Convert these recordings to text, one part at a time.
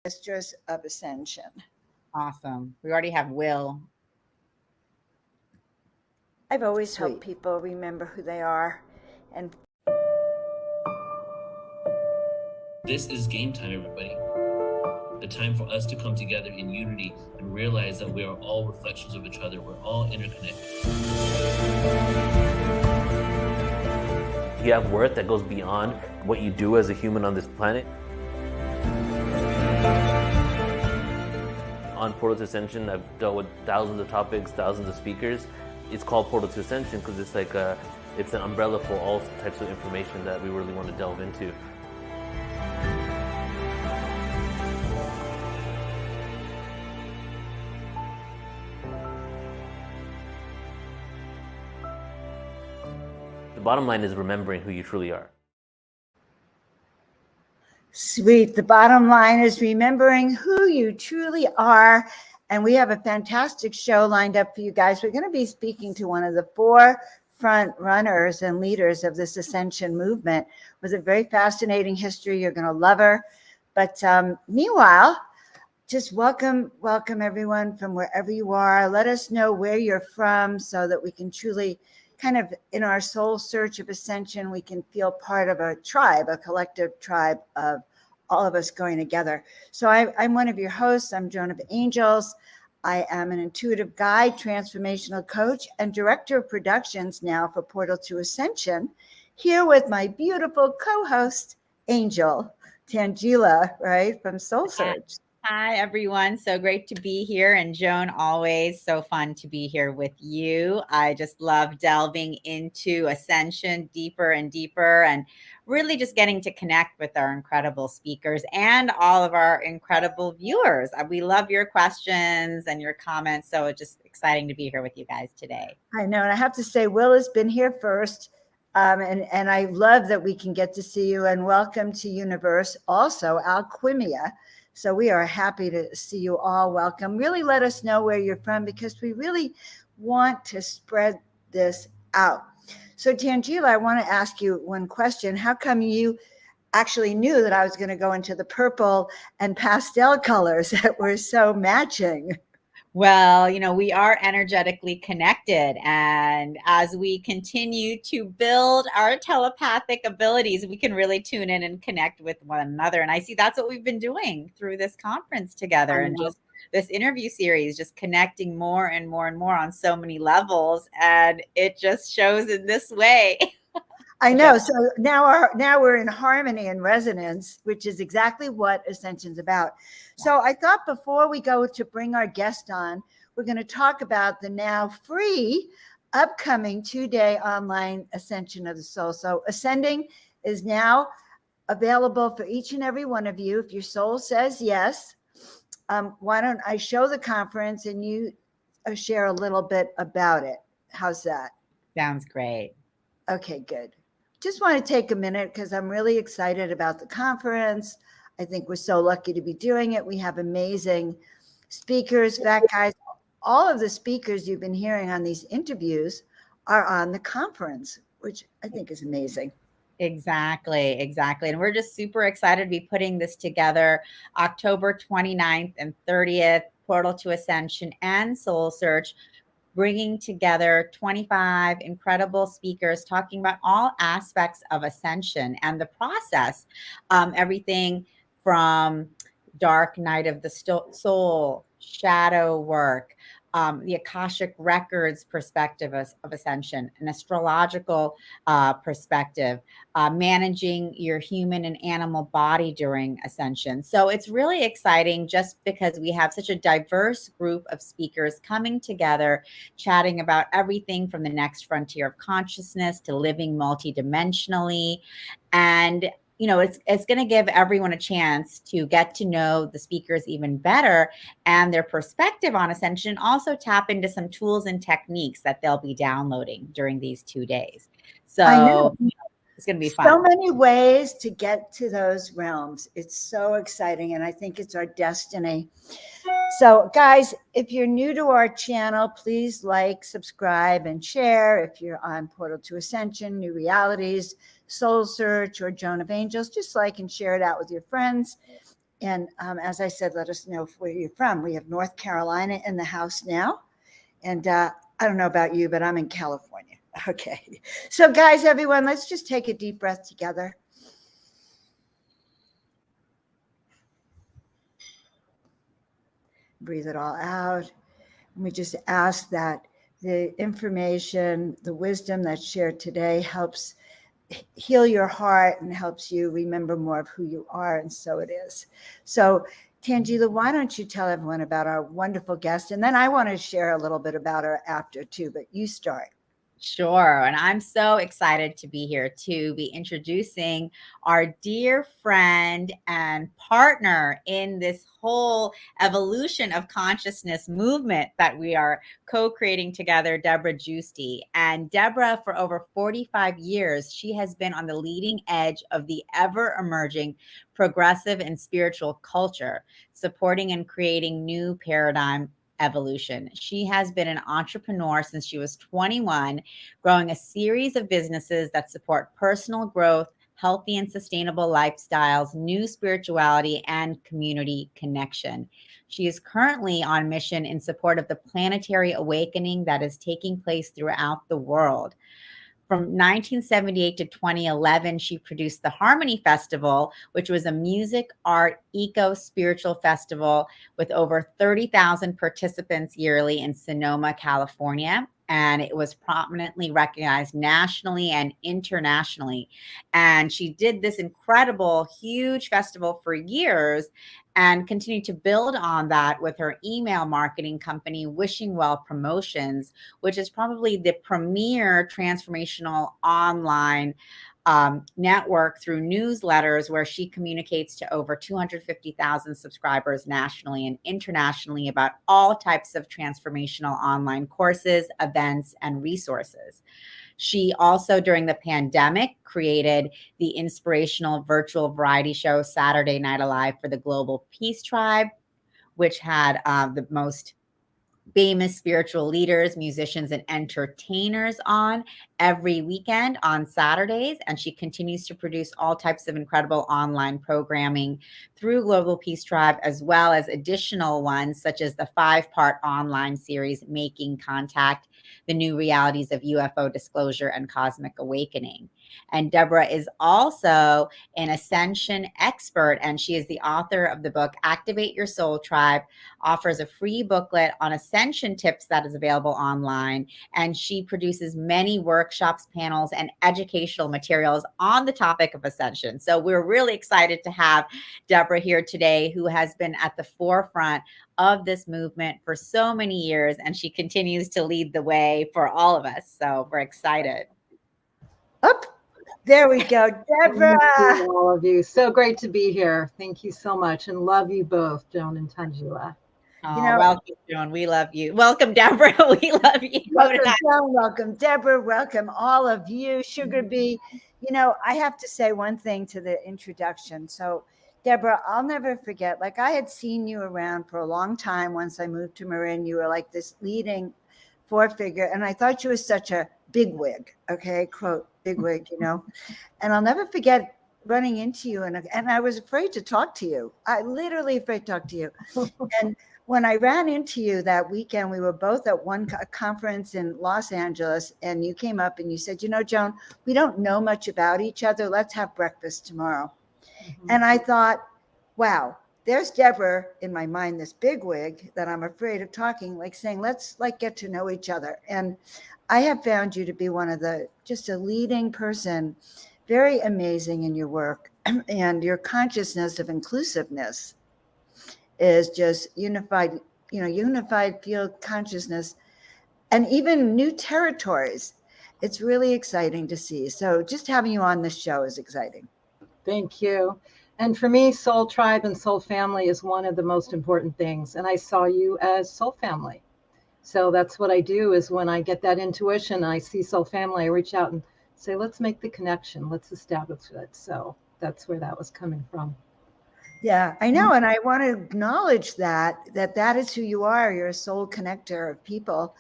Mistress of Ascension. Awesome. We already have Will. I've always helped people remember who they are. And this is game time, everybody. The time for us to come together in unity and realize that we are all reflections of each other. We're all interconnected. You have worth that goes beyond what you do as a human on this planet. On Portal to Ascension, I've dealt with thousands of topics, thousands of speakers. It's called Portal to Ascension because it's like it's an umbrella for all types of information that we really want to delve into. The bottom line is remembering who you truly are. Sweet. The bottom line is remembering who you truly are. And we have a fantastic show lined up for you guys. We're going to be speaking to one of the forefront runners and leaders of this Ascension movement with a very fascinating history. You're going to love her. But meanwhile, just welcome everyone from wherever you are. Let us know where you're from so that we can truly kind of in our soul search of ascension, we can feel part of a tribe, a collective tribe of all of us going together. So I'm one of your hosts. I'm Joan of Angels. I am an intuitive guide, transformational coach, and director of productions now for Portal to Ascension, here with my beautiful co-host, Angel Tangela, right, from Soul Search. Hi, everyone. So great to be here. And Joan, always so fun to be here with you. I just love delving into Ascension deeper and deeper and really just getting to connect with our incredible speakers and all of our incredible viewers. We love your questions and your comments. So it's just exciting to be here with you guys today. I know. And I have to say, Will has been here first. And I love that we can get to see you, and welcome to Universe also, Alquimia. So we are happy to see you all. Welcome. Really let us know where you're from because we really want to spread this out. So Tangela, I want to ask you one question. How come you actually knew that I was going to go into the purple and pastel colors that were so matching? Well, we are energetically connected. And as we continue to build our telepathic abilities, we can really tune in and connect with one another. And I see that's what we've been doing through this conference together and just this interview series, just connecting more and more and more on so many levels. And it just shows in this way. I know. So now we're in harmony and resonance, which is exactly what Ascension's about. So I thought before we go to bring our guest on, we're going to talk about the now free upcoming 2-day online Ascension of the Soul. So Ascending is now available for each and every one of you. If your soul says yes, why don't I show the conference and you share a little bit about it? How's that? Sounds great. Okay, good. Just want to take a minute because I'm really excited about the conference. I think we're so lucky to be doing it. We have amazing speakers. In fact, guys, all of the speakers you've been hearing on these interviews are on the conference, which I think is amazing. Exactly. And we're just super excited to be putting this together October 29th and 30th, Portal to Ascension and Soul Search, bringing together 25 incredible speakers talking about all aspects of ascension and the process, everything from dark night of the soul, shadow work, the Akashic records perspective of ascension, an astrological perspective, managing your human and animal body during ascension. So it's really exciting just because we have such a diverse group of speakers coming together, chatting about everything from the next frontier of consciousness to living multidimensionally. And it's going to give everyone a chance to get to know the speakers even better and their perspective on ascension, also tap into some tools and techniques that they'll be downloading during these 2 days. So it's going to be fun. So many ways to get to those realms. It's so exciting. And I think it's our destiny. So guys, if you're new to our channel, please like, subscribe, and share. If you're on Portal to Ascension, New Realities, Soul Search, or Joan of Angels, just like and share it out with your friends. And as I said, let us know where you're from. We have North Carolina in the house now. And I don't know about you, but I'm in California. Okay. So, guys, everyone, let's just take a deep breath together. Breathe it all out. And we just ask that the information, the wisdom that's shared today helps heal your heart and helps you remember more of who you are. And so it is. So, Tangela, why don't you tell everyone about our wonderful guest? And then I want to share a little bit about her after too, but you start. Sure. And I'm so excited to be here to be introducing our dear friend and partner in this whole evolution of consciousness movement that we are co-creating together, Deborah Giusti. And Deborah, for over 45 years, she has been on the leading edge of the ever emerging progressive and spiritual culture, supporting and creating new paradigm evolution. She has been an entrepreneur since she was 21, growing a series of businesses that support personal growth, healthy and sustainable lifestyles, new spirituality, and community connection. She is currently on mission in support of the planetary awakening that is taking place throughout the world. From 1978 to 2011, she produced the Harmony Festival, which was a music, art, eco-spiritual festival with over 30,000 participants yearly in Sonoma, California. And it was prominently recognized nationally and internationally. And she did this incredible, huge festival for years and continued to build on that with her email marketing company, Wishing Well Promotions, which is probably the premier transformational online network through newsletters where she communicates to over 250,000 subscribers nationally and internationally about all types of transformational online courses, events, and resources. She also, during the pandemic, created the inspirational virtual variety show Saturday Night Alive for the Global Peace Tribe, which had the most famous spiritual leaders, musicians, and entertainers on every weekend on Saturdays. And she continues to produce all types of incredible online programming through Global Peace Tribe, as well as additional ones such as the 5-part online series, Making Contact, the New Realities of UFO Disclosure and Cosmic Awakening. And Deborah is also an Ascension expert, and she is the author of the book Activate Your Soul Tribe, offers a free booklet on Ascension tips that is available online. And she produces many workshops, panels, and educational materials on the topic of Ascension. So we're really excited to have Deborah here today, who has been at the forefront of this movement for so many years, and she continues to lead the way for all of us. So we're excited. Up. There we go, Deborah. Thank you, all of you. So great to be here. Thank you so much, and love you both, Joan and Tangela. Welcome, Joan. We love you. Welcome, Deborah. We love you. Welcome, Joan. Welcome, Deborah. Welcome, all of you. Sugar Bee. I have to say one thing to the introduction. So, Deborah, I'll never forget, like I had seen you around for a long time. Once I moved to Marin, you were like this leading figure, and I thought you were such a bigwig, okay, quote, bigwig, and I'll never forget running into you, and I was afraid to talk to you. I literally afraid to talk to you. And when I ran into you that weekend, we were both at one conference in Los Angeles, and you came up and you said, Joan, we don't know much about each other. Let's have breakfast tomorrow. Mm-hmm. And I thought, wow, there's Deborah in my mind, this bigwig that I'm afraid of talking, like saying, let's get to know each other. And I have found you to be just a leading person, very amazing in your work, and your consciousness of inclusiveness is just unified field consciousness, and even new territories. It's really exciting to see. So just having you on this show is exciting. Thank you. And for me, Soul Tribe and Soul Family is one of the most important things. And I saw you as Soul Family. So that's what I do, is when I get that intuition and I see Soul Family, I reach out and say, let's make the connection. Let's establish it. So that's where that was coming from. Yeah, I know. And I want to acknowledge that is who you are. You're a soul connector of people,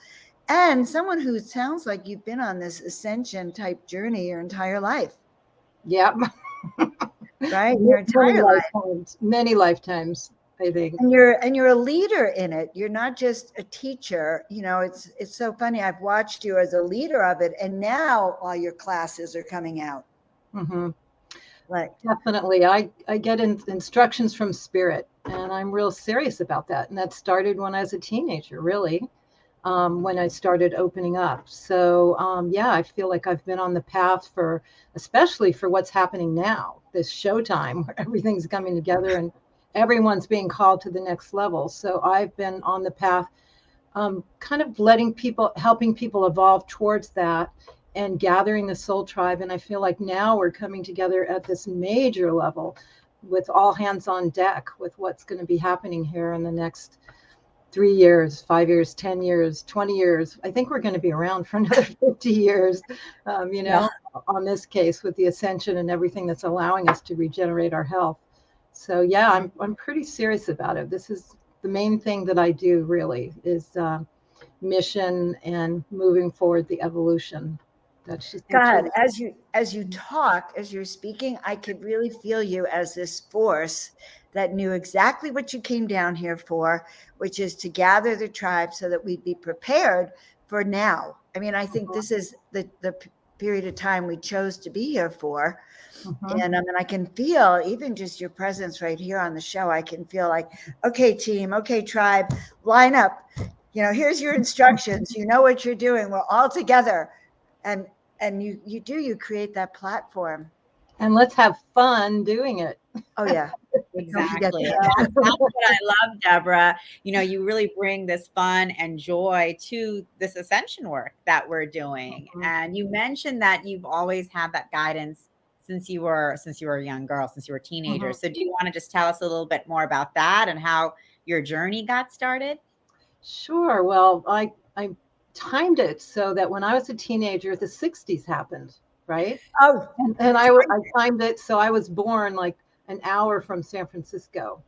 and someone who sounds like you've been on this ascension type journey your entire life. Yep. right? Your entire life. Many lifetimes, I think. And you're a leader in it. You're not just a teacher. You know, it's so funny. I've watched you as a leader of it, and now all your classes are coming out. Mm-hmm. Right. Definitely. I get instructions from spirit, and I'm real serious about that. And that started when I was a teenager, really, when I started opening up. So, yeah, I feel like I've been on the path for, especially for what's happening now, this showtime where everything's coming together and everyone's being called to the next level. So I've been on the path, kind of helping people evolve towards that and gathering the soul tribe. And I feel like now we're coming together at this major level with all hands on deck with what's going to be happening here in the next 3 years, 5 years, 10 years, 20 years. I think we're going to be around for another 50 years, on this case with the Ascension and everything that's allowing us to regenerate our health. So yeah, I'm pretty serious about it. This is the main thing that I do really is mission and moving forward the evolution. That's just God, as you talk, as you're speaking, I could really feel you as this force that knew exactly what you came down here for, which is to gather the tribe so that we'd be prepared for now. I mean, I think this is the period of time we chose to be here for. And I can feel even just your presence right here on the show. I can feel like, okay, team, okay, tribe, line up. You know, here's your instructions. You know what you're doing. We're all together. And you create that platform. And let's have fun doing it. Oh yeah. Exactly. That's what I love, Deborah. You know, you really bring this fun and joy to this ascension work that we're doing. And you mentioned that you've always had that guidance since you were a young girl, since you were a teenager. So do you want to just tell us a little bit more about that and how your journey got started? Sure. Well, I timed it so that when I was a teenager, the 60s happened, right? Oh, and I timed it so I was born like an hour from San Francisco.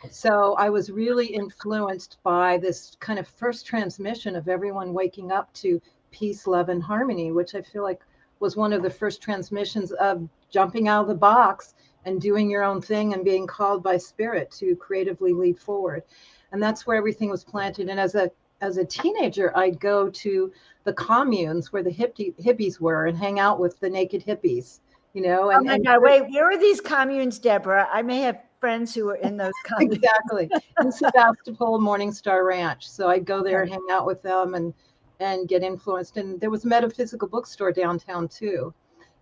So I was really influenced by this kind of first transmission of everyone waking up to peace, love, and harmony, which I feel like was one of the first transmissions of jumping out of the box and doing your own thing and being called by spirit to creatively lead forward. And that's where everything was planted. And as a teenager, I'd go to the communes where the hippies were and hang out with the naked hippies, you know. And, oh my God, wait, where were these communes, Deborah? I may have friends who were in those communes. Exactly. In Sebastopol, Morningstar Ranch. So I'd go there and hang out with them and get influenced. And there was a metaphysical bookstore downtown too.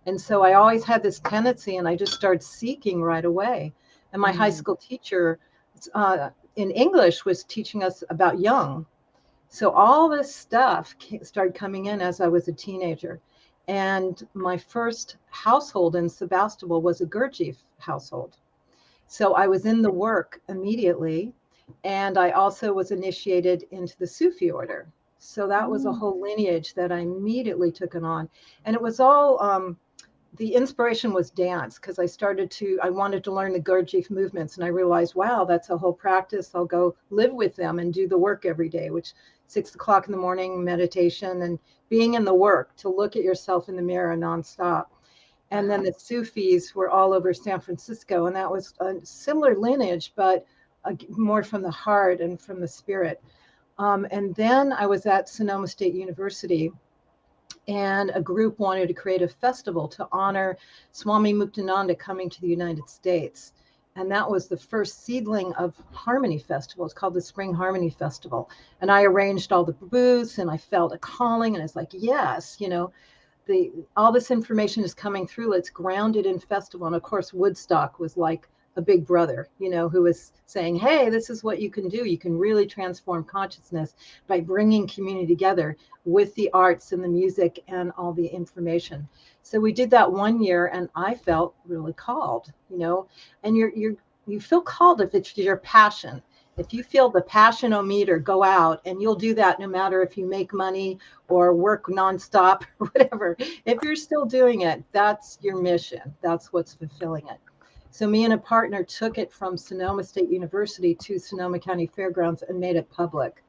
And so I always had this tendency, and I just started seeking right away. And my high school teacher in English was teaching us about Jung. So all this stuff started coming in as I was a teenager. And my first household in Sebastopol was a Gurdjieff household. So I was in the work immediately. And I also was initiated into the Sufi order. So that was a whole lineage that I immediately took it on. And it was all, the inspiration was dance, because I wanted to learn the Gurdjieff movements. And I realized, wow, that's a whole practice. I'll go live with them and do the work every day, which 6 o'clock in the morning, meditation and being in the work to look at yourself in the mirror nonstop. And then the Sufis were all over San Francisco. And that was a similar lineage, but more from the heart and from the spirit. And then I was at Sonoma State University, and a group wanted to create a festival to honor Swami Muktananda coming to the United States. And that was the first seedling of Harmony Festival. It's called the Spring Harmony Festival. And I arranged all the booths, and I felt a calling, and it's like, yes, you know, all this information is coming through. Let's ground it in festival. And of course, Woodstock was like a big brother, you know, who was saying, hey, this is what you can do. You can really transform consciousness by bringing community together with the arts and the music and all the information. So we did that 1 year, and I felt really called, you know. And you feel called if it's your passion. If you feel the passion-o-meter, go out, and you'll do that no matter if you make money or work nonstop or whatever. If you're still doing it, that's your mission. That's what's fulfilling it. So me and a partner took it from Sonoma State University to Sonoma County Fairgrounds and made it public.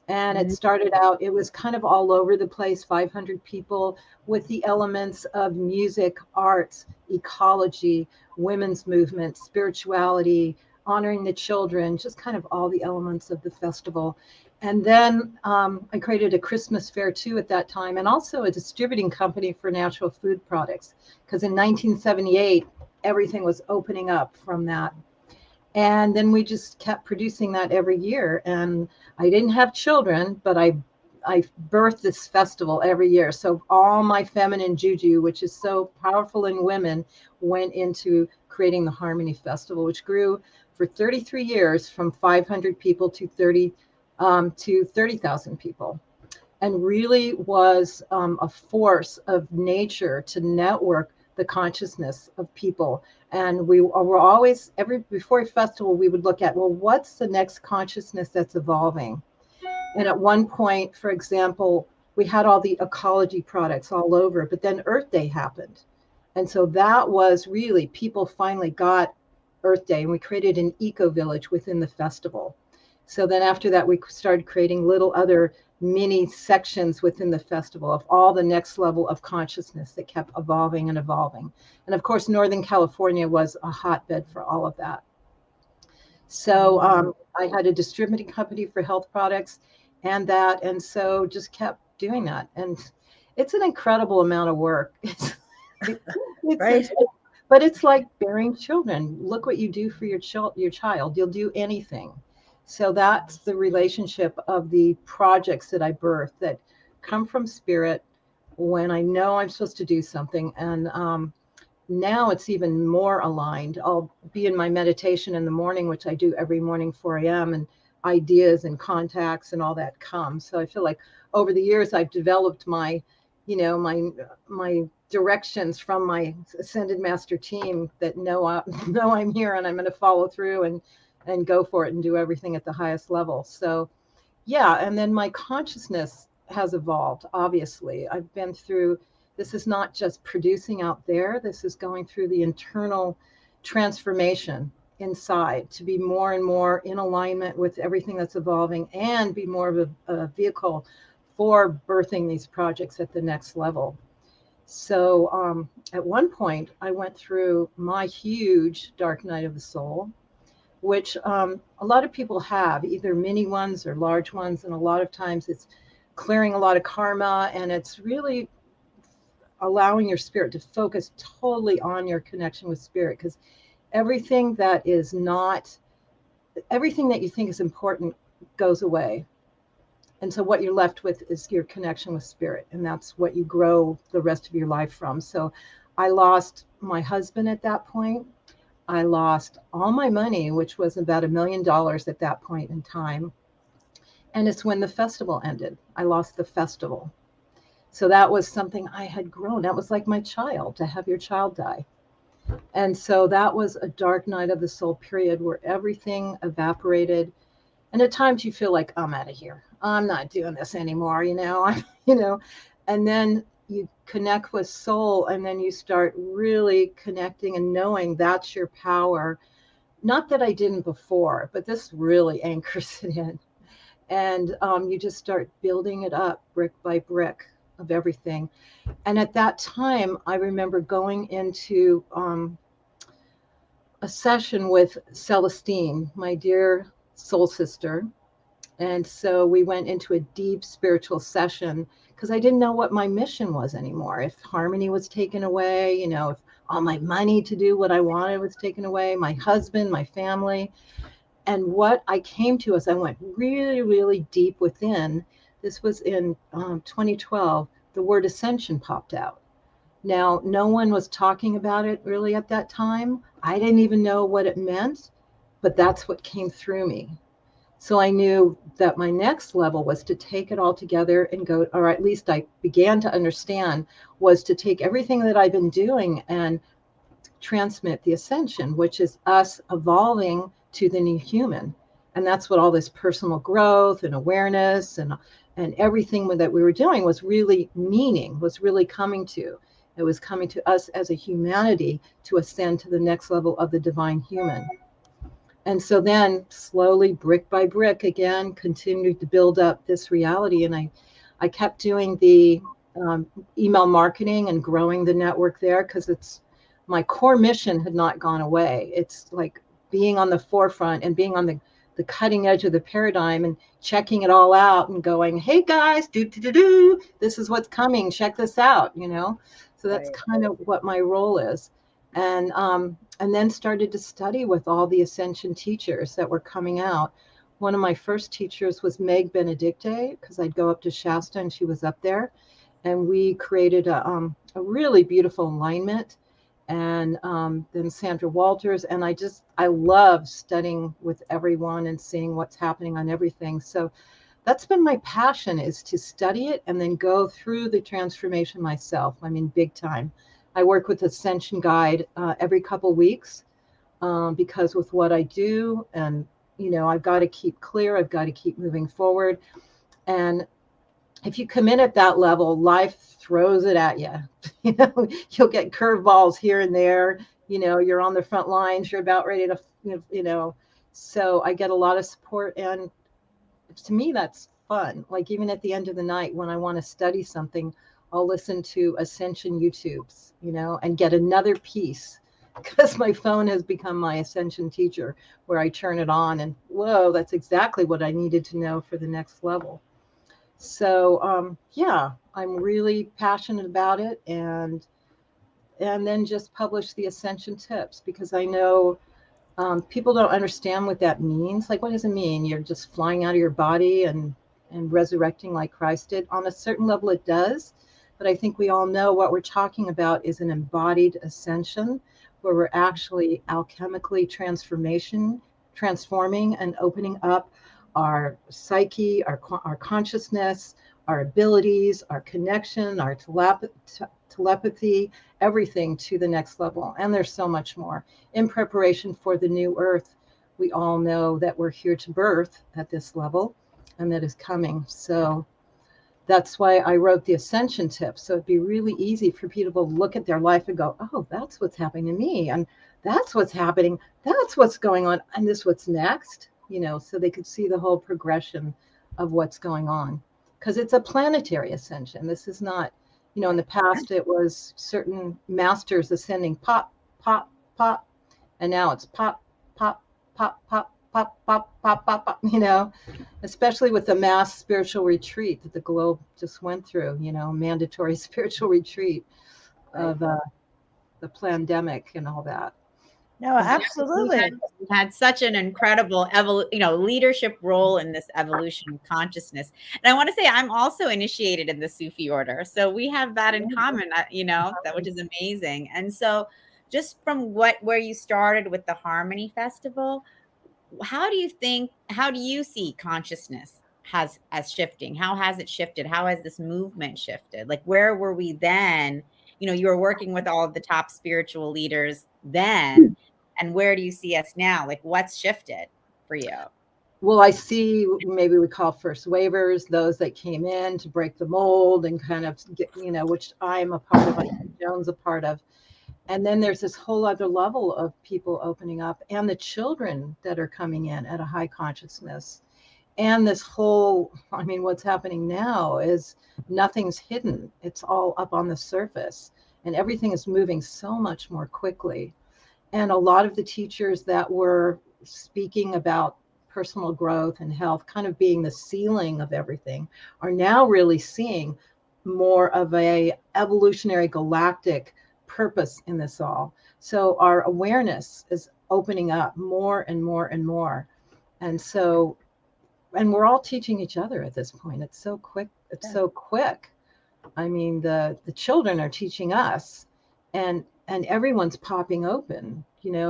And it started out, it was kind of all over the place, 500 people with the elements of music, arts, ecology, women's movement, spirituality, honoring the children, just kind of all the elements of the festival. And then I created a Christmas fair too at that time, and also a distributing company for natural food products, because in 1978, everything was opening up from that. And then we just kept producing that every year. And I didn't have children, but I birthed this festival every year. So all my feminine juju, which is so powerful in women, went into creating the Harmony Festival, which grew for 33 years from 500 people to 30,000 people, and really was a force of nature to network the consciousness of people. And we were always, before a festival, we would look at, well, what's the next consciousness that's evolving? And at one point, for example, we had all the ecology products all over, but then Earth Day happened. And so that was really, people finally got Earth Day, and we created an eco village within the festival. So then after that, we started creating little other mini sections within the festival of all the next level of consciousness that kept evolving and evolving. And of course, Northern California was a hotbed for all of that. So I had a distributing company for health products and that, and so just kept doing that. And it's an incredible amount of work. Right. But it's like bearing children. Look what you do for your child. You'll do anything. So that's the relationship of the projects that I birth that come from spirit when I know I'm supposed to do something. And now it's even more aligned. I'll be in my meditation in the morning, which I do every morning, 4 a.m., and ideas and contacts and all that come. So I feel like over the years, I've developed my directions from my Ascended Master team that know I'm here and I'm going to follow through and go for it and do everything at the highest level. So yeah, and then my consciousness has evolved. Obviously, I've been through, this is not just producing out there, this is going through the internal transformation inside to be more and more in alignment with everything that's evolving and be more of a vehicle for birthing these projects at the next level. So at one point, I went through my huge dark night of the soul, which a lot of people have, either mini ones or large ones. And a lot of times it's clearing a lot of karma, and it's really allowing your spirit to focus totally on your connection with spirit, because everything that you think is important goes away. And so what you're left with is your connection with spirit, and that's what you grow the rest of your life from. So I lost my husband at that point. I lost all my money, which was about $1 million at that point in time. And it's when the festival ended. I lost the festival. So that was something I had grown. That was like my child, to have your child die. And so that was a dark night of the soul period where everything evaporated. And at times you feel like, I'm out of here. I'm not doing this anymore, and then you connect with soul, and then you start really connecting and knowing that's your power. Not that I didn't before, but this really anchors it in. And you just start building it up brick by brick of everything. And at that time, I remember going into a session with Celestine, my dear soul sister. And so we went into a deep spiritual session because I didn't know what my mission was anymore. If harmony was taken away, if all my money to do what I wanted was taken away, my husband, my family. And what I came to as I went really, really deep within, this was in 2012, the word ascension popped out. Now, no one was talking about it really at that time. I didn't even know what it meant, but that's what came through me. So I knew that my next level was to take it all together and go, or at least I began to understand, was to take everything that I've been doing and transmit the ascension, which is us evolving to the new human. And that's what all this personal growth and awareness and everything that we were doing was really coming to. It was coming to us as a humanity to ascend to the next level of the divine human. And so then slowly, brick by brick, again, continued to build up this reality. And I kept doing the email marketing and growing the network there, because it's my core mission had not gone away. It's like being on the forefront and being on the cutting edge of the paradigm and checking it all out and going, hey guys, this is what's coming. Check this out, So that's kind of what my role is. And then started to study with all the Ascension teachers that were coming out. One of my first teachers was Meg Benedicte, because I'd go up to Shasta and she was up there. And we created a really beautiful alignment. And then Sandra Walters. And I love studying with everyone and seeing what's happening on everything. So that's been my passion, is to study it and then go through the transformation myself. I mean, big time. I work with Ascension Guide every couple weeks because with what I do, and, I've got to keep clear. I've got to keep moving forward. And if you come in at that level, life throws it at you. You'll get curveballs here and there. You're on the front lines. You're about ready to, So I get a lot of support. And to me, that's fun. Like even at the end of the night, when I want to study something, I'll listen to Ascension YouTubes, and get another piece, because my phone has become my Ascension teacher, where I turn it on and whoa, that's exactly what I needed to know for the next level. So yeah, I'm really passionate about it, and then just publish the Ascension tips, because I know people don't understand what that means. Like, what does it mean? You're just flying out of your body and resurrecting like Christ did. On a certain level, it does. But I think we all know what we're talking about is an embodied ascension, where we're actually alchemically transforming and opening up our psyche, our consciousness, our abilities, our connection, our telepathy, everything to the next level. And there's so much more. In preparation for the new earth, we all know that we're here to birth at this level, and that is coming. So that's why I wrote the Ascension tips. So it'd be really easy for people to look at their life and go, oh, that's what's happening to me. And that's what's happening. That's what's going on. And this what's next, so they could see the whole progression of what's going on. Because it's a planetary ascension. This is not, in the past, it was certain masters ascending pop, pop, pop. And now it's pop, pop, pop, pop, pop, pop, pop, pop, pop, especially with the mass spiritual retreat that the globe just went through, mandatory spiritual retreat of the pandemic and all that. No, absolutely. We had such an incredible leadership role in this evolution of consciousness. And I want to say I'm also initiated in the Sufi order. So we have that in common, which is amazing. And so just from where you started with the Harmony Festival, how do you see consciousness as shifting? How has it shifted? How has this movement shifted? Like, where were we then? You were working with all of the top spiritual leaders then, and where do you see us now? Like, what's shifted for you? Well, I see, maybe we call first wavers, those that came in to break the mold and kind of get, which I'm a part of, Joan's a part of. And then there's this whole other level of people opening up, and the children that are coming in at a high consciousness. And this whole, what's happening now is nothing's hidden. It's all up on the surface, and everything is moving so much more quickly. And a lot of the teachers that were speaking about personal growth and health kind of being the ceiling of everything are now really seeing more of a evolutionary galactic purpose in this all. So our awareness is opening up more and more and more. And we're all teaching each other at this point. It's so quick. It's so quick. The children are teaching us, and everyone's popping open,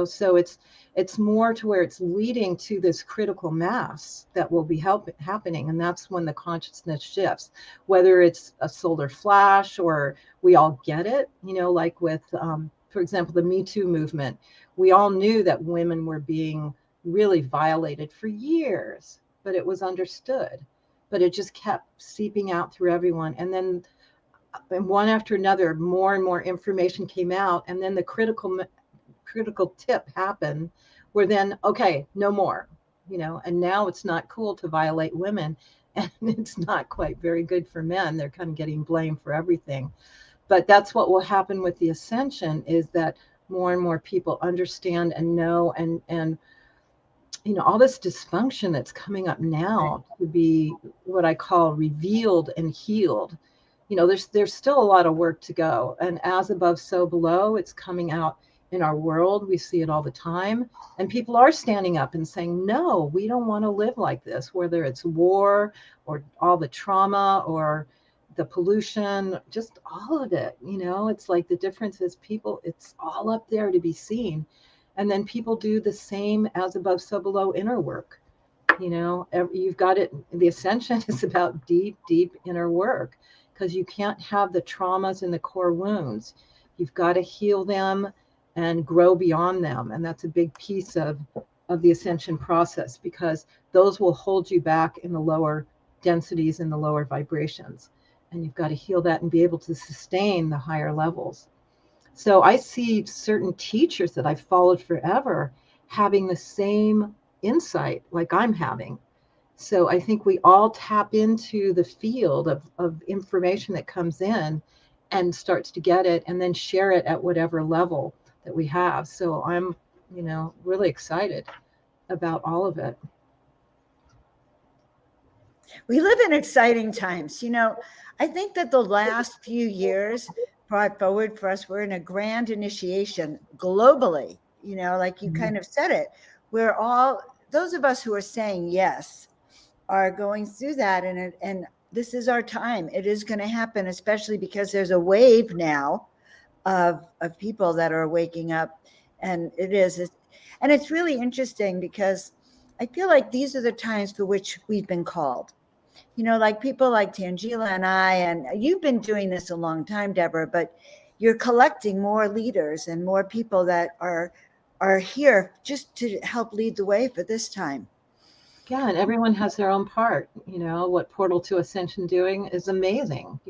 so it's more to where it's leading to this critical mass that will be happening. And that's when the consciousness shifts, whether it's a solar flash or we all get it, like with, for example, the Me Too movement. We all knew that women were being really violated for years, but it was understood, but it just kept seeping out through everyone. And then one after another, more and more information came out. And then the critical tip happened where then, okay, no more, and now it's not cool to violate women, and it's not quite very good for men. They're kind of getting blamed for everything. But that's what will happen with the Ascension, is that more and more people understand and know, and all this dysfunction that's coming up now to be what I call revealed and healed. There's still a lot of work to go, and as above, so below. It's coming out in our world. We see it all the time, and people are standing up and saying, no, we don't want to live like this, whether it's war or all the trauma or the pollution, just all of it. It's like the difference is people, it's all up there to be seen. And then people do the same as above, so below inner work. You've got it. The Ascension is about deep, deep inner work, because you can't have the traumas and the core wounds. You've got to heal them and grow beyond them. And that's a big piece of the Ascension process, because those will hold you back in the lower densities and the lower vibrations. And you've got to heal that and be able to sustain the higher levels. So I see certain teachers that I've followed forever having the same insight like I'm having. So I think we all tap into the field of information that comes in and starts to get it, and then share it at whatever level that we have. So I'm, really excited about all of it. We live in exciting times. I think that the last few years brought forward for us, we're in a grand initiation globally, like you kind of said it. We're all, those of us who are saying yes, are going through that. And this is our time. It is going to happen, especially because there's a wave now of people that are waking up. And it's really interesting, because I feel like these are the times for which we've been called. Like people like Tangela and I, and you've been doing this a long time, Deborah, but you're collecting more leaders and more people that are here just to help lead the way for this time. Yeah, and everyone has their own part. What Portal to Ascension doing is amazing,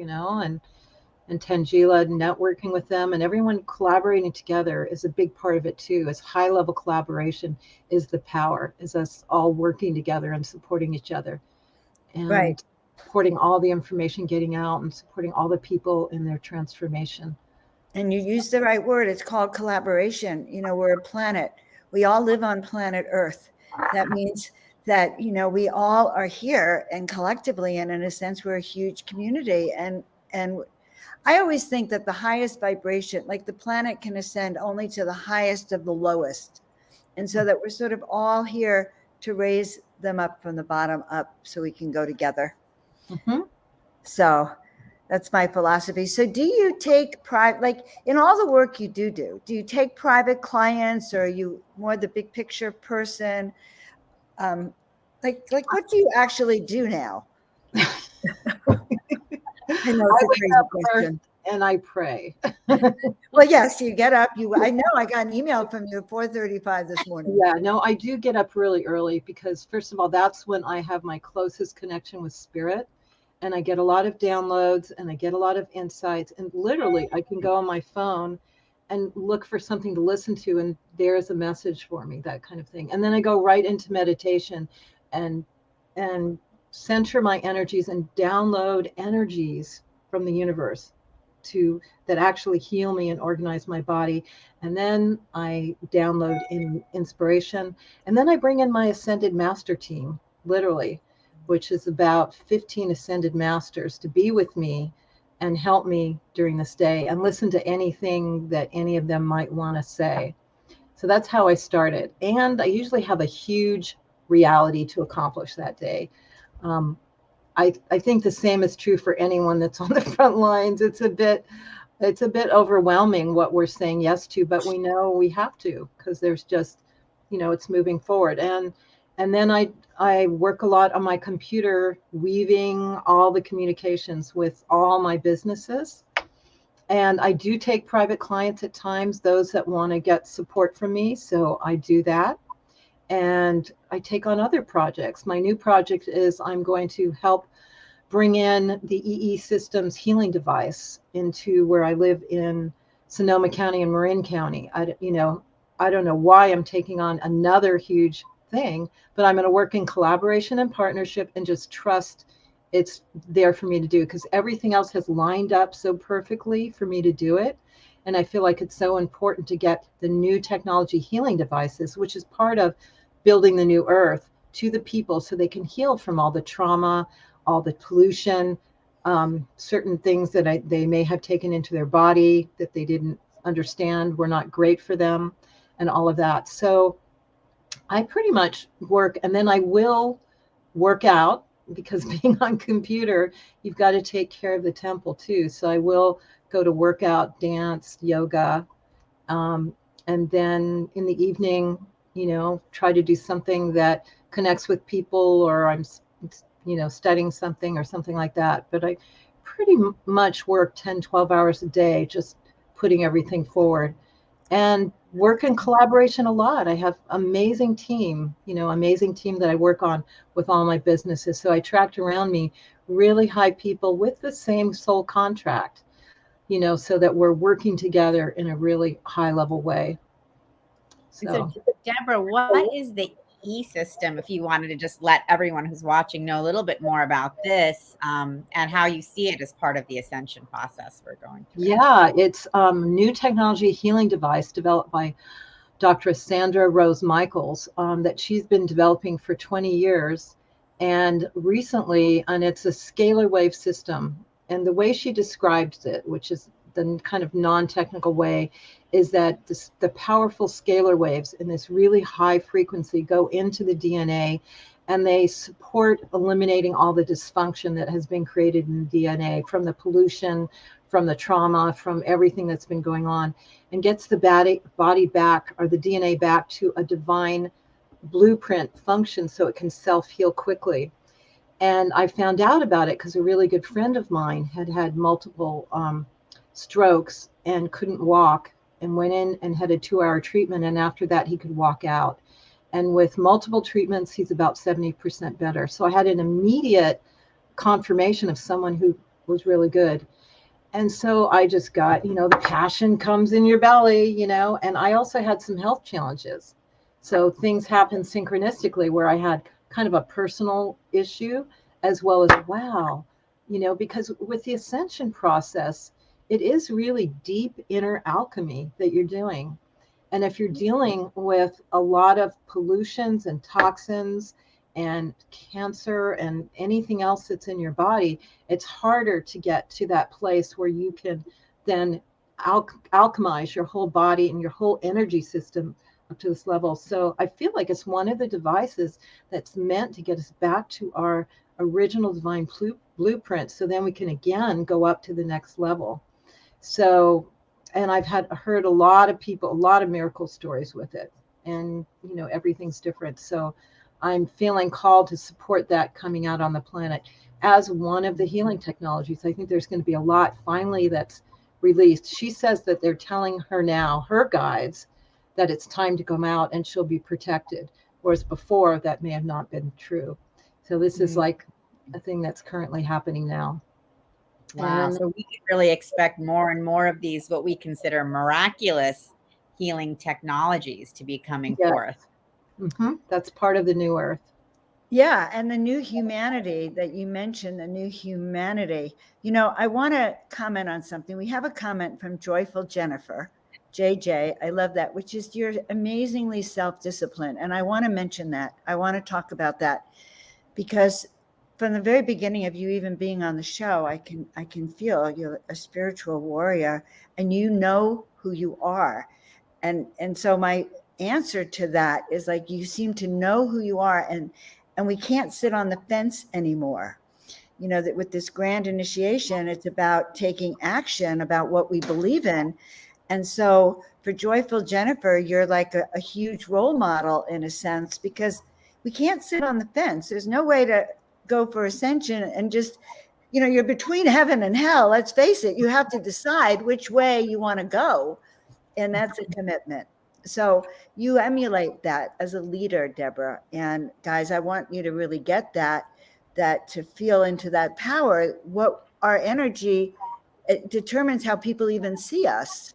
and Tangela networking with them, and everyone collaborating together is a big part of it too. Is high level collaboration is the power, is us all working together and supporting each other, and right, supporting all the information getting out, and supporting all the people in their transformation. And you use the right word. It's called collaboration. We're a planet. We all live on planet Earth. That means that, we all are here, and collectively, and in a sense, we're a huge community. And I always think that the highest vibration, like the planet can ascend only to the highest of the lowest. And so that we're sort of all here to raise them up from the bottom up, so we can go together. Mm-hmm. So that's my philosophy. So do you take private, like in all the work you do you take private clients, or are you more the big picture person? Like what do you actually do now? I know it's a crazy question. And I pray. Well, yes, you get up. I know I got an email from you at 4:35 this morning. Yeah, no, I do get up really early, because first of all, that's when I have my closest connection with spirit, and I get a lot of downloads, and I get a lot of insights, and literally I can go on my phone and look for something to listen to, and there's a message for me, that kind of thing. And then I go right into meditation and center my energies and download energies from the universe that actually heal me and organize my body. And then I download in inspiration, and then I bring in my ascended master team, literally, which is about 15 ascended masters, to be with me and help me during this day, and listen to anything that any of them might want to say. So that's how I started. And I usually have a huge reality to accomplish that day. I think the same is true for anyone that's on the front lines. It's a bit overwhelming what we're saying yes to, but we know we have to, because there's just, it's moving forward. And then I work a lot on my computer, weaving all the communications with all my businesses. And I do take private clients at times, those that want to get support from me. So I do that. And I take on other projects. My new project is I'm going to help bring in the EE Systems healing device into where I live in Sonoma County and Marin County. I don't know why I'm taking on another huge thing, but I'm going to work in collaboration and partnership and just trust it's there for me to do, because everything else has lined up so perfectly for me to do it. And I feel like it's so important to get the new technology healing devices, which is part of building the new earth, to the people so they can heal from all the trauma, all the pollution, certain things that they may have taken into their body that they didn't understand were not great for them, and all of that. So I pretty much work, and then I will work out, because being on computer, you've got to take care of the temple too. So I will go to workout, dance, yoga, and then in the evening, try to do something that connects with people, or I'm, studying something or something like that. But I pretty much work 10, 12 hours a day, just putting everything forward, and work in collaboration a lot. I have amazing team that I work on with all my businesses. So I attract around me really high people with the same soul contract, so that we're working together in a really high level way. So Deborah, what is the E system, if you wanted to just let everyone who's watching know a little bit more about this, and how you see it as part of the ascension process we're going through? Yeah, it's new technology healing device developed by Dr. Sandra Rose Michaels, that she's been developing for 20 years. And recently, and it's a scalar wave system. And the way she describes it, which is the kind of non-technical way, is that the powerful scalar waves in this really high frequency go into the DNA, and they support eliminating all the dysfunction that has been created in the DNA from the pollution, from the trauma, from everything that's been going on, and gets the body back, or the DNA back, to a divine blueprint function so it can self-heal quickly. And I found out about it because a really good friend of mine had multiple strokes and couldn't walk, and went in and had a 2-hour treatment. And after that, he could walk out. And with multiple treatments, he's about 70% better. So I had an immediate confirmation of someone who was really good. And so I just got, the passion comes in your belly, and I also had some health challenges. So things happened synchronistically where I had kind of a personal issue, as well as, wow, because with the ascension process, it is really deep inner alchemy that you're doing. And if you're dealing with a lot of pollutions and toxins and cancer and anything else that's in your body, it's harder to get to that place where you can then alchemize your whole body and your whole energy system up to this level. So I feel like it's one of the devices that's meant to get us back to our original divine blueprint, so then we can again go up to the next level. So, and I've heard a lot of people, a lot of miracle stories with it, and everything's different. So I'm feeling called to support that coming out on the planet as one of the healing technologies. I think there's going to be a lot finally that's released. She says that they're telling her now, her guides, that it's time to come out and she'll be protected, whereas before that may have not been true. So this is like a thing that's currently happening now. Wow. So we can really expect more and more of these, what we consider miraculous healing technologies, to be coming forth. Mm-hmm. That's part of the new earth. Yeah. And the new humanity that you mentioned, the new humanity, I want to comment on something. We have a comment from Joyful Jennifer, JJ. I love that, which is you're amazingly self-disciplined. And I want to mention that. I want to talk about that, because from the very beginning of you even being on the show, I can feel you're a spiritual warrior, and you know who you are. And so my answer to that is, like, you seem to know who you are, and we can't sit on the fence anymore. That with this grand initiation, it's about taking action about what we believe in. And so for Joyful Jennifer, you're like a huge role model in a sense, because we can't sit on the fence. There's no way to go for ascension and just, you're between heaven and hell. Let's face it. You have to decide which way you want to go. And that's a commitment. So you emulate that as a leader, Deborah. And guys, I want you to really get that to feel into that power. What our energy, it determines how people even see us.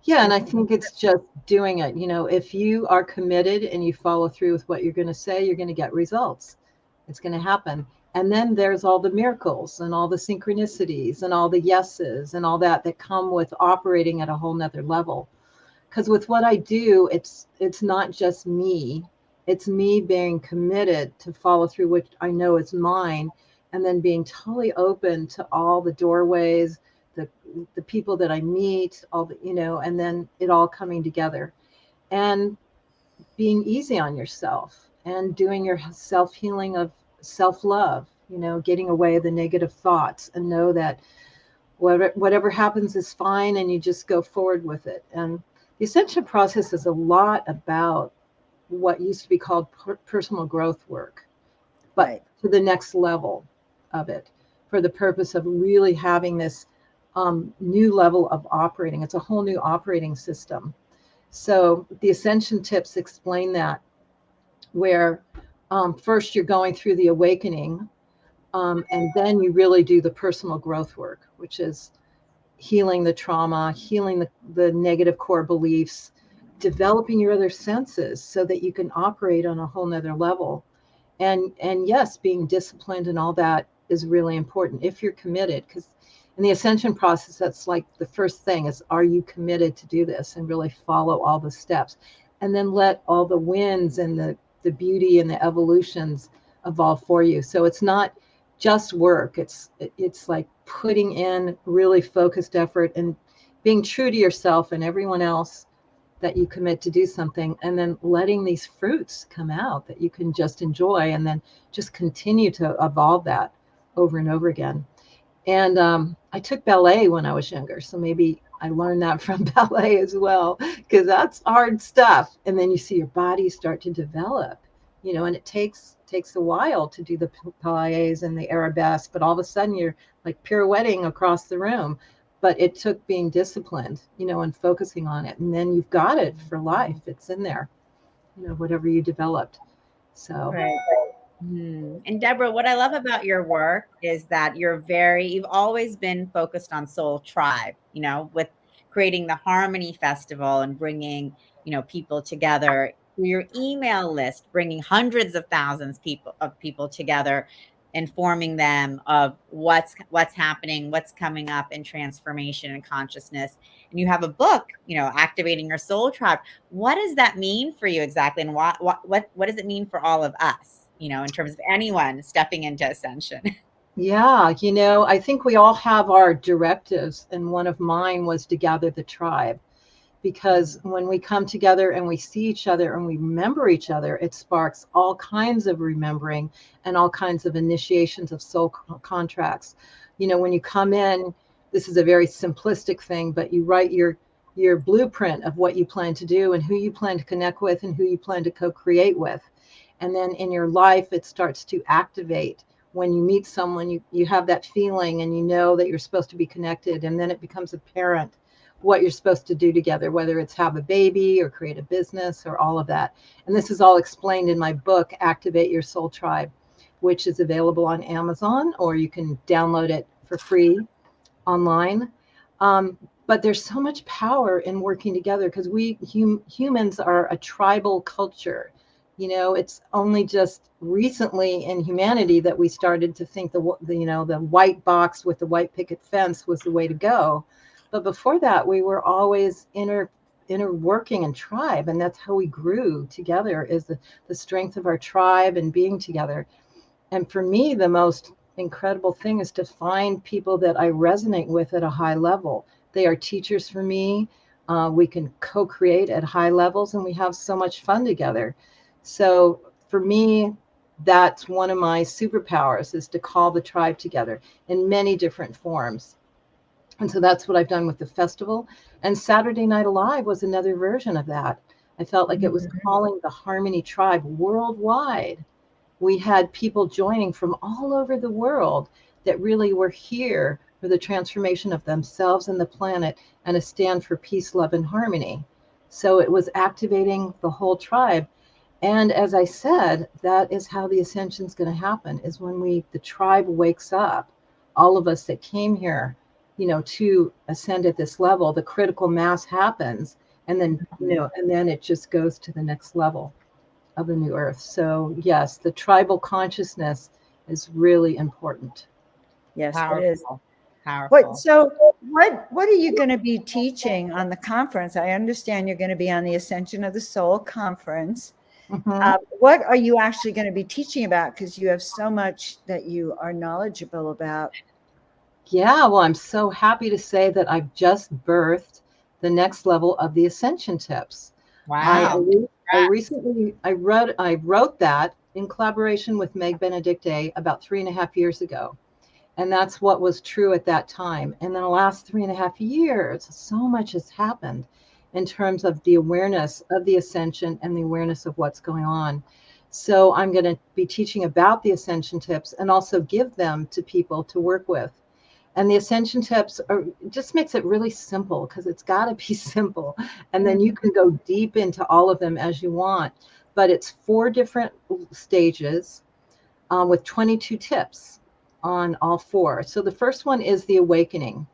Yeah, and I think it's just doing it. If you are committed and you follow through with what you're going to say, you're going to get results. It's going to happen. And then there's all the miracles and all the synchronicities and all the yeses and all that come with operating at a whole nother level. Because with what I do, it's not just me. It's me being committed to follow through what I know is mine, and then being totally open to all the doorways, the the people that I meet, all the, and then it all coming together, and being easy on yourself and doing your self healing of self love. Getting away the negative thoughts and know that whatever happens is fine, and you just go forward with it. And the Ascension process is a lot about what used to be called personal growth work, but Right. to the next level of it, for the purpose of really having this new level of operating. It's a whole new operating system. So the Ascension tips explain that, where first you're going through the awakening, and then you really do the personal growth work, which is healing the trauma, healing the negative core beliefs, developing your other senses so that you can operate on a whole nother level. And yes, being disciplined and all that is really important if you're committed, because in the ascension process, that's like the first thing is, are you committed to do this and really follow all the steps, and then let all the wins and the beauty and the evolutions evolve for you. So it's not just work. It's like putting in really focused effort and being true to yourself and everyone else, that you commit to do something, and then letting these fruits come out that you can just enjoy, and then just continue to evolve that over and over again. And I took ballet when I was younger, so maybe I learned that from ballet as well, because that's hard stuff. And then you see your body start to develop, and it takes a while to do the plies and the arabesque, but all of a sudden you're like pirouetting across the room. But it took being disciplined, and focusing on it, and then you've got it for life. It's in there, whatever you developed. So Right. And Deborah, what I love about your work is that you've always been focused on Soul Tribe, with creating the Harmony Festival and bringing, people together through your email list, bringing hundreds of thousands of people together, informing them of what's happening, what's coming up in transformation and consciousness. And you have a book, Activating Your Soul Tribe. What does that mean for you exactly? And what does it mean for all of us, in terms of anyone stepping into ascension? yeah, I think we all have our directives, and one of mine was to gather the tribe, because when we come together and we see each other and we remember each other, it sparks all kinds of remembering and all kinds of initiations of soul contracts. When you come in, this is a very simplistic thing, but you write your blueprint of what you plan to do and who you plan to connect with and who you plan to co-create with. And then in your life, it starts to activate. When you meet someone, you have that feeling, and you know that you're supposed to be connected, and then it becomes apparent what you're supposed to do together, whether it's have a baby or create a business or all of that. And this is all explained in my book, Activate Your Soul Tribe, which is available on Amazon, or you can download it for free online. But there's so much power in working together, because we humans are a tribal culture. It's only just recently in humanity that we started to think the white box with the white picket fence was the way to go. But before that, we were always inner working in tribe, and that's how we grew together, is the strength of our tribe and being together. And for me, the most incredible thing is to find people that I resonate with at a high level. They are teachers for me. We can co-create at high levels, and we have so much fun together. So for me, that's one of my superpowers, is to call the tribe together in many different forms. And so that's what I've done with the festival. And Saturday Night Alive was another version of that. I felt like it was calling the Harmony Tribe worldwide. We had people joining from all over the world that really were here for the transformation of themselves and the planet, and a stand for peace, love, and harmony. So it was activating the whole tribe. And as I said, that is how the ascension is going to happen, is when the tribe wakes up, all of us that came here, to ascend at this level, the critical mass happens, and then, and then it just goes to the next level of the new earth. So yes, the tribal consciousness is really important. Yes, Powerful. it is. Powerful. What are you going to be teaching on the conference? I understand you're going to be on the Ascension of the Soul conference. What are you actually going to be teaching about? Because you have so much that you are knowledgeable about. Yeah, well, I'm so happy to say that I've just birthed the next level of the Ascension tips. Wow. I wrote that in collaboration with Meg Benedicte about 3.5 years ago. And that's what was true at that time. And then the last 3.5 years, so much has happened in terms of the awareness of the Ascension and the awareness of what's going on. So I'm going to be teaching about the Ascension tips and also give them to people to work with. And the Ascension tips just makes it really simple, because it's got to be simple. And then you can go deep into all of them as you want. But it's 4 different stages with 22 tips on all 4. So the first one is the awakening.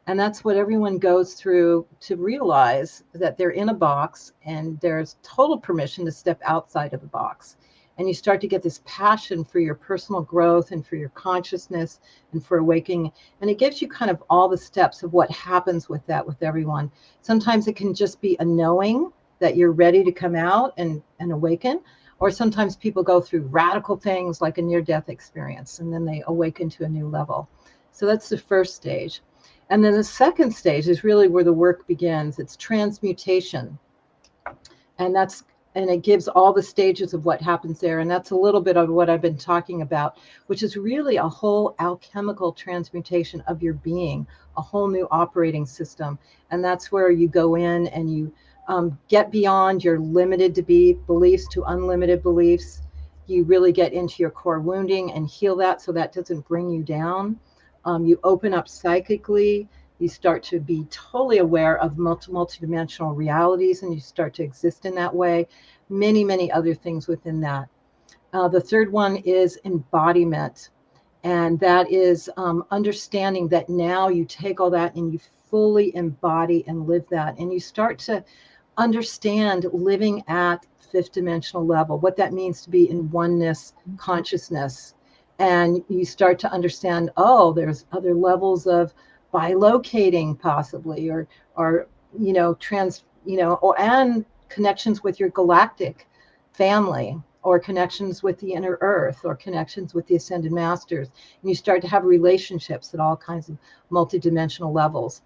And that's what everyone goes through, to realize that they're in a box and there's total permission to step outside of the box. And you start to get this passion for your personal growth and for your consciousness and for awakening. And it gives you kind of all the steps of what happens with that with everyone. Sometimes it can just be a knowing that you're ready to come out and awaken. Or sometimes people go through radical things like a near-death experience, and then they awaken to a new level. So that's the first stage. And then the second stage is really where the work begins. It's transmutation. And it gives all the stages of what happens there. And that's a little bit of what I've been talking about, which is really a whole alchemical transmutation of your being, a whole new operating system. And that's where you go in and you get beyond your limited to be beliefs to unlimited beliefs. You really get into your core wounding and heal that, so that doesn't bring you down. You open up psychically. You start to be totally aware of multidimensional realities, and you start to exist in that way. Many, many other things within that. The third one is embodiment. And that is understanding that now you take all that and you fully embody and live that. And you start to understand living at 5th dimensional level, what that means to be in oneness consciousness. And you start to understand, oh, there's other levels of bilocating possibly, or and connections with your galactic family, or connections with the inner earth, or connections with the ascended masters. And you start to have relationships at all kinds of multidimensional levels.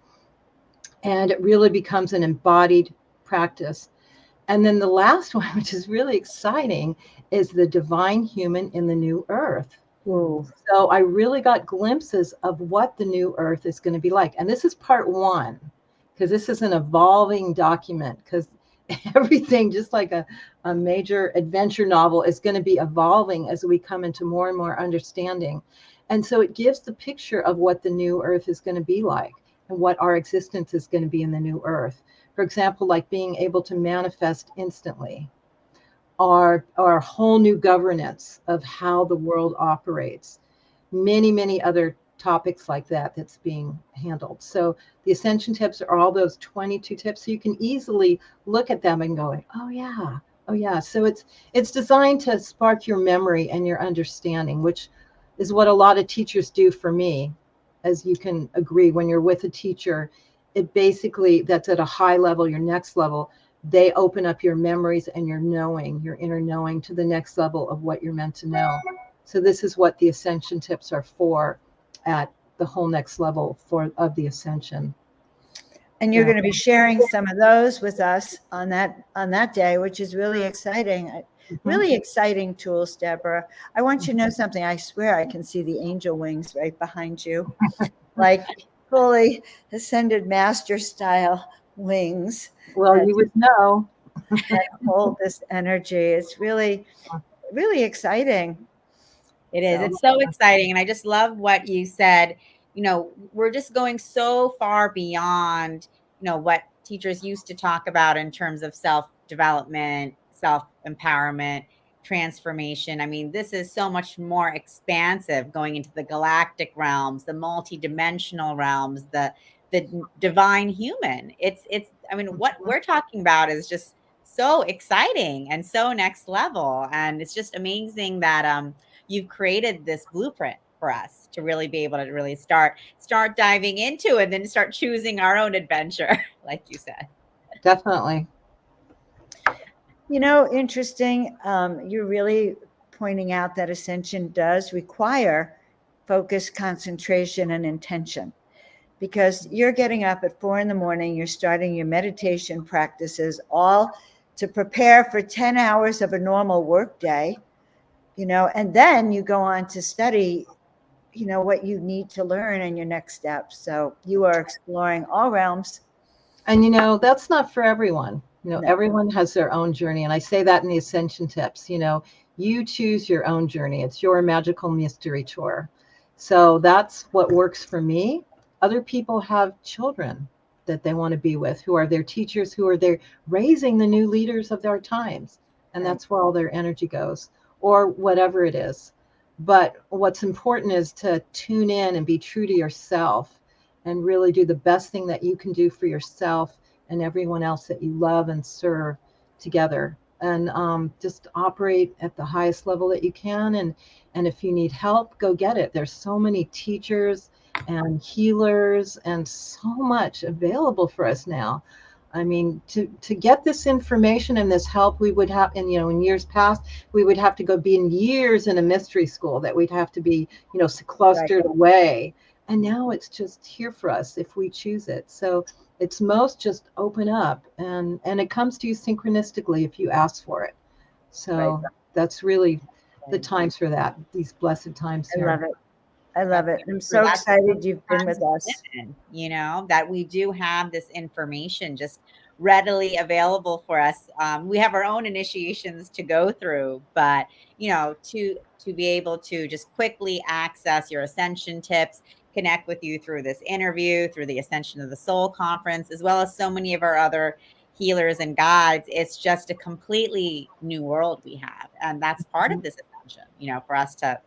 And it really becomes an embodied practice. And then the last one, which is really exciting, is the divine human in the new earth. Ooh. So I really got glimpses of what the new earth is going to be like. And this is part 1, because this is an evolving document, because everything, just like a major adventure novel, is going to be evolving as we come into more and more understanding. And so it gives the picture of what the new earth is going to be like and what our existence is going to be in the new earth. For example, like being able to manifest instantly, or a whole new governance of how the world operates. Many, many other topics like that that's being handled. So the Ascension tips are all those 22 tips. So you can easily look at them and go, oh yeah. So it's designed to spark your memory and your understanding, which is what a lot of teachers do for me. As you can agree, when you're with a teacher, it basically, that's at a high level, your next level, they open up your memories and your knowing, your inner knowing, to the next level of what you're meant to know. So this is what the Ascension tips are for, at the whole next level of the Ascension. And you're going to be sharing some of those with us on that day, which is really exciting. Really exciting tools, Deborah. I want you to know something. I swear I can see the angel wings right behind you, like fully ascended master style wings. Well, you would know. That hold this energy. It's really, really exciting. It is. It's so exciting. And I just love what you said. We're just going so far beyond, what teachers used to talk about in terms of self-development, self-empowerment, transformation. I mean, this is so much more expansive, going into the galactic realms, the multi-dimensional realms, the divine human. It's I mean, what we're talking about is just so exciting and so next level. And it's just amazing that you've created this blueprint for us to really be able to really start diving into it, and then start choosing our own adventure, like you said. Definitely. You know, interesting. You're really pointing out that Ascension does require focus, concentration, and intention, because you're getting up at 4 a.m, you're starting your meditation practices, all to prepare for 10 hours of a normal work day, you know, and then you go on to study, you know, what you need to learn and your next steps. So you are exploring all realms. And, you know, that's not for everyone. You know, No. everyone has their own journey. And I say that in the Ascension tips, you know, you choose your own journey. It's your magical mystery tour. So that's what works for me. Other people have children that they want to be with, who are their teachers, who are there raising the new leaders of their times. And Right. that's where all their energy goes, or whatever it is. But what's important is to tune in and be true to yourself, and really do the best thing that you can do for yourself and everyone else that you love and serve together. And just operate at the highest level that you can. And if you need help, go get it. There's so many teachers and healers and so much available for us now. I mean, to get this information and this help, we would have, and, you know, in years past, we would have to go be in years in a mystery school that we'd have to be, you know, sequestered away. And now it's just here for us if we choose it. So it's most just open up, and it comes to you synchronistically if you ask for it. So that's really the times for that, these blessed times I here. love it. I love it. I'm so excited you've been with us. You know, that we do have this information just readily available for us. We have our own initiations to go through, but, you know, to be able to just quickly access your Ascension tips, connect with you through this interview, through the Ascension of the Soul conference, as well as so many of our other healers and guides. It's just a completely new world we have. And that's part of this ascension, you know, for us to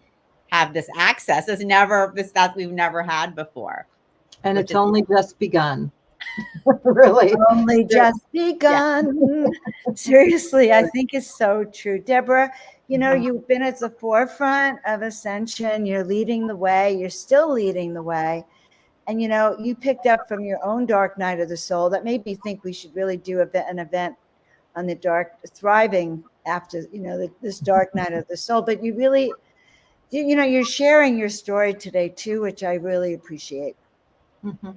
have this access is never this that we've never had before. And it's only just begun. Really. Only just begun. Yeah. Seriously, I think it's so true. Deborah, you know, you've been at the forefront of Ascension. You're leading the way. You're still leading the way. And, you know, you picked up from your own dark night of the soul that made me think we should really do an event on the dark, thriving after, you know, this dark night of the soul. But you really, you know, you're sharing your story today too, which I really appreciate. Mm-hmm.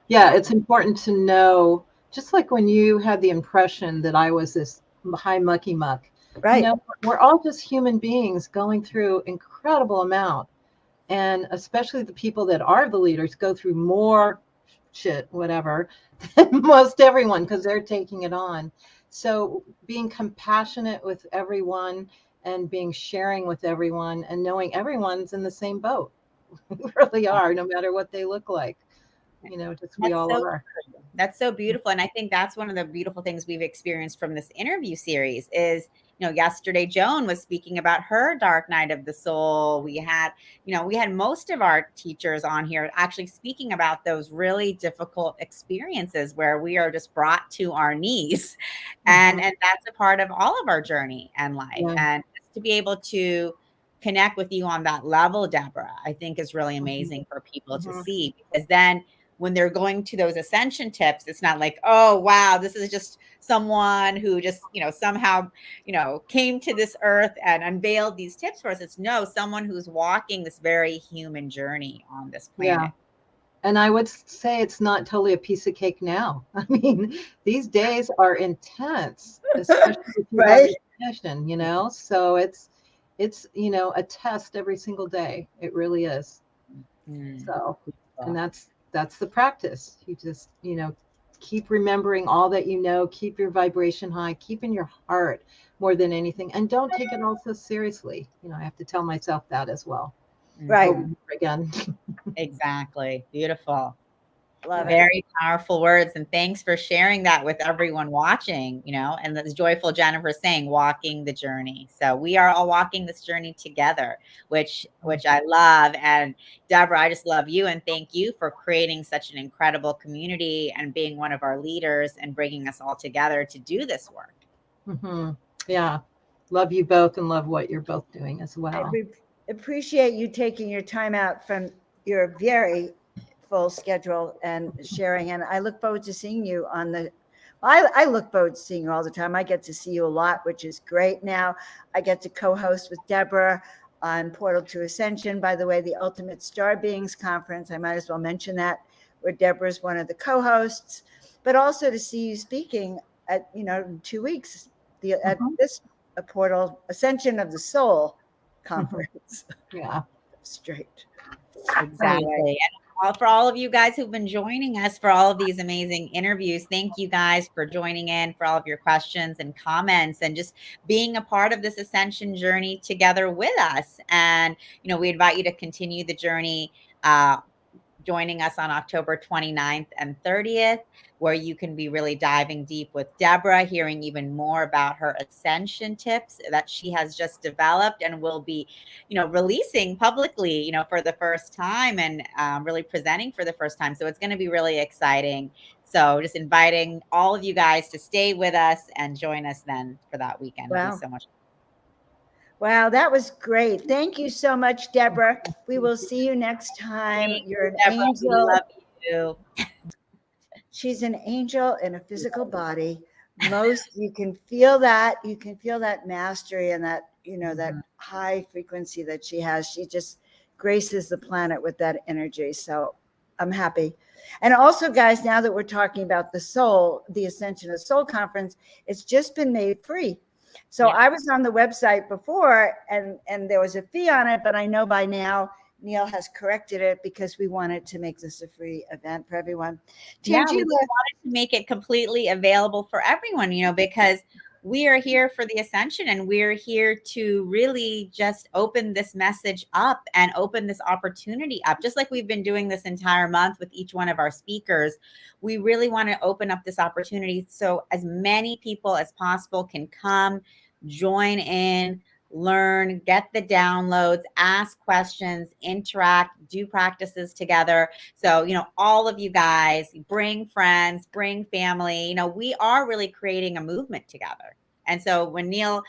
Yeah, it's important to know, just like when you had the impression that I was this high mucky muck, right? You know, we're all just human beings going through incredible amount. And especially the people that are the leaders go through more shit, whatever, than most everyone, because they're taking it on. So being compassionate with everyone and being sharing with everyone and knowing everyone's in the same boat. We really are, no matter what they look like. You know, just we all are. That's so beautiful. And I think that's one of the beautiful things we've experienced from this interview series is, you know, yesterday Joan was speaking about her dark night of the soul. We had most of our teachers on here actually speaking about those really difficult experiences where we are just brought to our knees. And that's a part of all of our journey and life. Yeah. And to be able to connect with you on that level, Deborah, I think is really amazing for people to see, because then when they're going to those ascension tips, it's not like, oh, wow, this is just someone who just, you know, somehow, you know, came to this earth and unveiled these tips for us. It's someone who's walking this very human journey on this planet. Yeah. And I would say it's not totally a piece of cake now. I mean, these days are intense, especially if you have a mission, you know, so it's, you know, a test every single day. It really is. So, and that's the practice. You just, you know, keep remembering all that you know, keep your vibration high, keep in your heart more than anything, and don't take it all so seriously. You know, I have to tell myself that as well. Right. Again. Exactly. Beautiful. Love it. Very powerful words. And thanks for sharing that with everyone watching, and that's joyful Jennifer saying, walking the journey. So we are all walking this journey together, which I love. And Deborah, I just love you. And thank you for creating such an incredible community and being one of our leaders and bringing us all together to do this work. Mm-hmm. Yeah. Love you both and love what you're both doing as well. I appreciate you taking your time out from your very full schedule and sharing. And I look forward to seeing you on the, I look forward to seeing you all the time. I get to see you a lot, which is great. Now I get to co-host with Deborah on Portal to Ascension. By the way, the Ultimate Star Beings Conference, I might as well mention that, where Deborah's one of the co-hosts, but also to see you speaking at, in 2 weeks, at this Portal Ascension of the Soul conference. Yeah. Straight. Exactly. Anyway. And for all of you guys who've been joining us for all of these amazing interviews, thank you guys for joining in, for all of your questions and comments, and just being a part of this ascension journey together with us. And, we invite you to continue the journey, joining us on October 29th and 30th, where you can be really diving deep with Deborah, hearing even more about her ascension tips that she has just developed and will be, releasing publicly, for the first time, and really presenting for the first time. So it's going to be really exciting. So just inviting all of you guys to stay with us and join us then for that weekend. Wow. It'll be so much. Wow, that was great. Thank you so much, Deborah. We will see you next time. You're an Deborah, angel. we love you. She's an angel in a physical body. You can feel that. You can feel that mastery and that, that high frequency that she has. She just graces the planet with that energy. So I'm happy. And also, guys, now that we're talking about the soul, the Ascension of Soul Conference, it's just been made free. So I was on the website before and there was a fee on it, but I know by now Neil has corrected it because we wanted to make this a free event for everyone. Yeah, we wanted to make it completely available for everyone, because we are here for the ascension and we're here to really just open this message up and open this opportunity up. Just like we've been doing this entire month with each one of our speakers, we really want to open up this opportunity so as many people as possible can come, join in, learn, get the downloads, ask questions, interact, do practices together. So, all of you guys bring friends, bring family, we are really creating a movement together. And so when Neil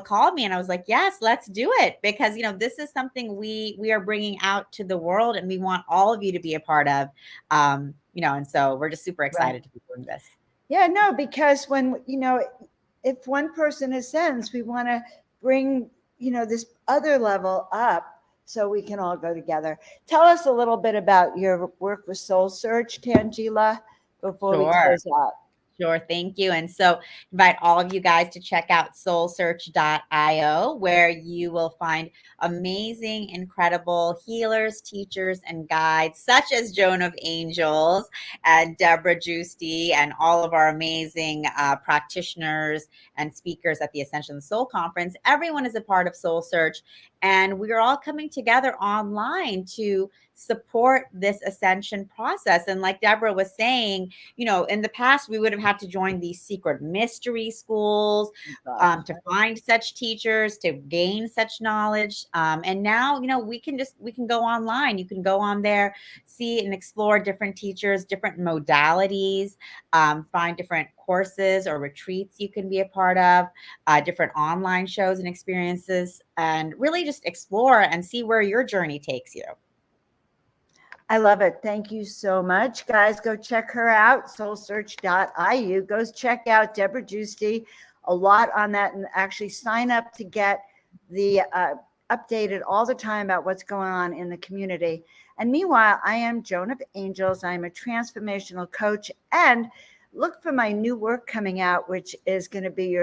called me and I was like, yes, let's do it, because, this is something we are bringing out to the world and we want all of you to be a part of, and so we're just super excited to be doing this. Yeah, no, because when, if one person ascends, we want to bring, this other level up so we can all go together. Tell us a little bit about your work with Soul Search, Tangela, before we close out. Sure. Thank you. And so invite all of you guys to check out soulsearch.io, where you will find amazing, incredible healers, teachers, and guides, such as Joan of Angels and Deborah Giusti, and all of our amazing practitioners and speakers at the Ascension Soul Conference. Everyone is a part of Soul Search, and we are all coming together online to support this ascension process. And like Deborah was saying, in the past, we would have had to join these secret mystery schools to find such teachers, to gain such knowledge. And now, we can go online. You can go on there, see and explore different teachers, different modalities, find different courses or retreats you can be a part of, different online shows and experiences, and really just explore and see where your journey takes you. I love it. Thank you so much. Guys, go check her out, soulsearch.io. Go check out Deborah Giusti, a lot on that, and actually sign up to get the updated all the time about what's going on in the community. And meanwhile, I am Joan of Angels. I'm a transformational coach, and look for my new work coming out, which is going to be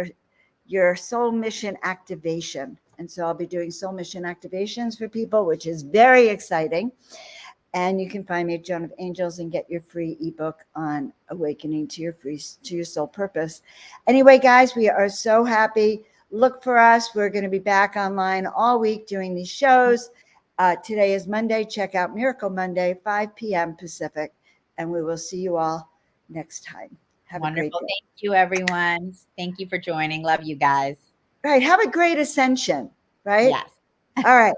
your soul mission activation. And so I'll be doing soul mission activations for people, which is very exciting. And you can find me at Joan of Angels and get your free ebook on awakening to your soul purpose. Anyway, guys, we are so happy. Look for us. We're going to be back online all week doing these shows. Today is Monday. Check out Miracle Monday, 5 p.m. Pacific. And we will see you all next time. Have a great Wonderful. day. Thank you, everyone. Thank you for joining. Love you guys. Right. Have a great ascension. Right. Yes. All right.